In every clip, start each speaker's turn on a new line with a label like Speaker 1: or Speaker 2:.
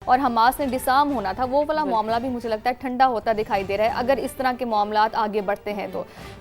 Speaker 1: और हमास ने डिसार्म होना था, वो वाला मामला भी मुझे लगता है ठंडा होता दिखाई दे रहा है अगर इस तरह के मामलात आगे बढ़ते हैं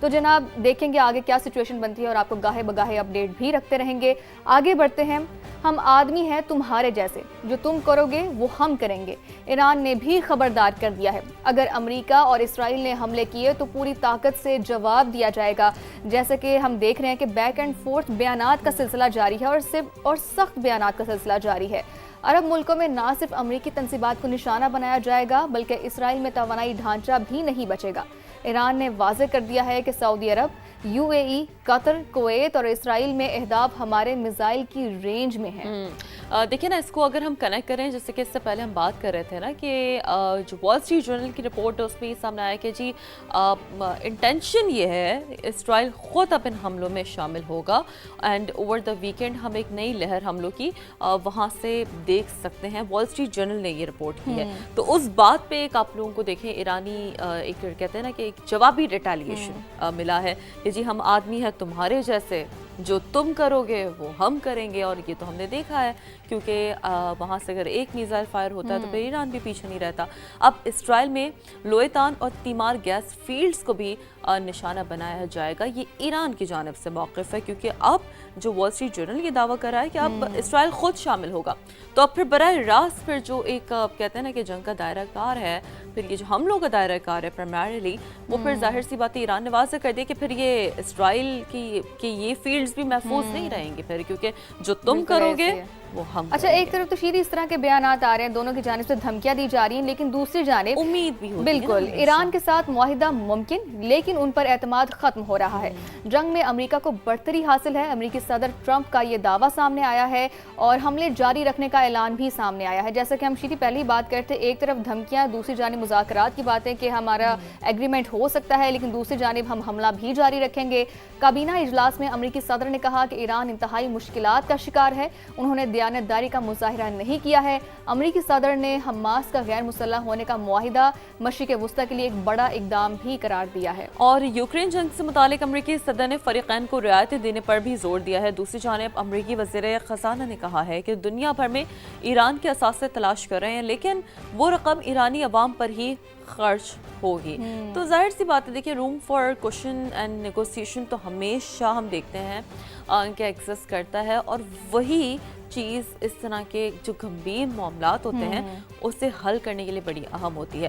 Speaker 1: तो जनाब देखेंगे आगे क्या सिचुएशन बनती है और आपको गाहे बगाहे अपडेट भी रखते रहेंगे। आगे बढ़ते हैं। हम आदमी हैं तुम्हारे जैसे, जो तुम करोगे वो हम करेंगे। ईरान ने भी खबरदार कर दिया है, अगर अमेरिका और इसराइल ने हमले किए तो पूरी ताकत से जवाब दिया जाएगा। जैसे कि हम देख रहे हैं कि बैक एंड फोर्थ बयानात का सिलसिला जारी है और सख्त बयानात का सिलसिला जारी है। अरब मुल्कों में ना सिर्फ अमरीकी तंसीबात को निशाना बनाया जाएगा बल्कि इसराइल में तवानाई ढांचा भी नहीं बचेगा। ईरान ने वाज़ेह कर दिया है कि सऊदी अरब, यूएई, कतर, कुवैत और इसराइल में अहदाफ हमारे मिसाइल की रेंज में है।
Speaker 2: देखिए ना, इसको अगर हम कनेक्ट करें, जैसे कि इससे पहले हम बात कर रहे थे ना कि जो वॉल स्ट्रीट जर्नल की रिपोर्ट है उसमें ये सामने आया कि जी इंटेंशन ये है इसराइल ख़ुद अब इन हमलों में शामिल होगा एंड ओवर द वीकेंड हम एक नई लहर हमलों की वहाँ से देख सकते हैं। वॉल स्ट्रीट जर्नल ने ये रिपोर्ट की है। तो उस बात पे एक आप लोगों को देखें, ईरानी एक कहते हैं ना कि एक जवाबी रिटेलिएशन मिला है कि जी हम आदमी हैं तुम्हारे जैसे, जो तुम करोगे वो हम करेंगे। और ये तो हमने देखा है क्योंकि वहाँ से अगर एक मिसाइल फायर होता है तो फिर ईरान भी पीछे नहीं रहता। अब इसराइल में लोएतान और तीमार गैस फील्ड्स को भी निशाना बनाया जाएगा। ये ईरान की जानिब से मौक़िफ़ है क्योंकि अब जो वॉल स्ट्रीट जर्नल ये दावा कर रहा है कि अब इसराइल खुद शामिल होगा। तो अब फिर बराह रास्त फिर जो एक कहते हैं ना कि जंग का दायरा कार है, फिर ये जो हमलों का दायरा कार है प्राइमरीली, वो फिर जाहिर सी बात है ईरान ने वाज़ेह कर दिया कि फिर ये इसराइल की ये फील्ड्स भी महफूज नहीं रहेंगी फिर, क्योंकि जो तुम करोगे वो हम
Speaker 1: अच्छा
Speaker 2: करेंगे।
Speaker 1: एक तरफ तो शीरी इस तरह के बयानात आ रहे हैं, दोनों की जानिब से धमकियां दी जा रही हैं, लेकिन दूसरी जानिब
Speaker 2: उम्मीद भी होती
Speaker 1: बिल्कुल
Speaker 2: है
Speaker 1: ईरान के साथ मुआहिदा मुमकिन, लेकिन उन पर एतमाद खत्म हो रहा है। जंग में अमेरिका को बढ़तरी हासिल है। अमेरिकी सदर ट्रंप का ये दावा सामने आया है और हमले जारी रखने का ऐलान भी सामने आया है। जैसा कि हम शीरी पहले ही बात करते, एक तरफ धमकियां, दूसरी जानिब मुज़ाकरात की बातें कि हमारा एग्रीमेंट हो सकता है, लेकिन दूसरी जानिब हम हमला भी जारी रखेंगे। काबीना इजलास में अमेरिकी सदर ने कहा कि ईरान इंतहाई मुश्किलात का शिकार है, उन्होंने दयानतदारी का मुजाहिरा नहीं किया है। अमेरिकी सदर ने हमास का गैर मुसल्लह होने का मुआहिदा मशरिक़ वुस्ता के लिए एक बड़ा इकदाम भी करार दिया है।
Speaker 2: और यूक्रेन जंग से मुतालिक अमेरिकी सदर ने फरीकैन को रियायतें देने पर भी जोर दिया है। दूसरी जानिब अमेरिकी वज़ीर ख़ज़ाना ने कहा है कि दुनिया भर में ईरान के असासे तलाश कर रहे हैं, लेकिन वो रकम ईरानी अवाम पर ही खर्च होगी। तो जाहिर सी बात है, देखिए room for question and negotiation तो हमेशा हम देखते हैं कि एक्सिस्ट करता है, और वही चीज़ इस तरह के जो गंभीर मामलात होते हैं उसे हल करने के लिए बड़ी अहम होती है।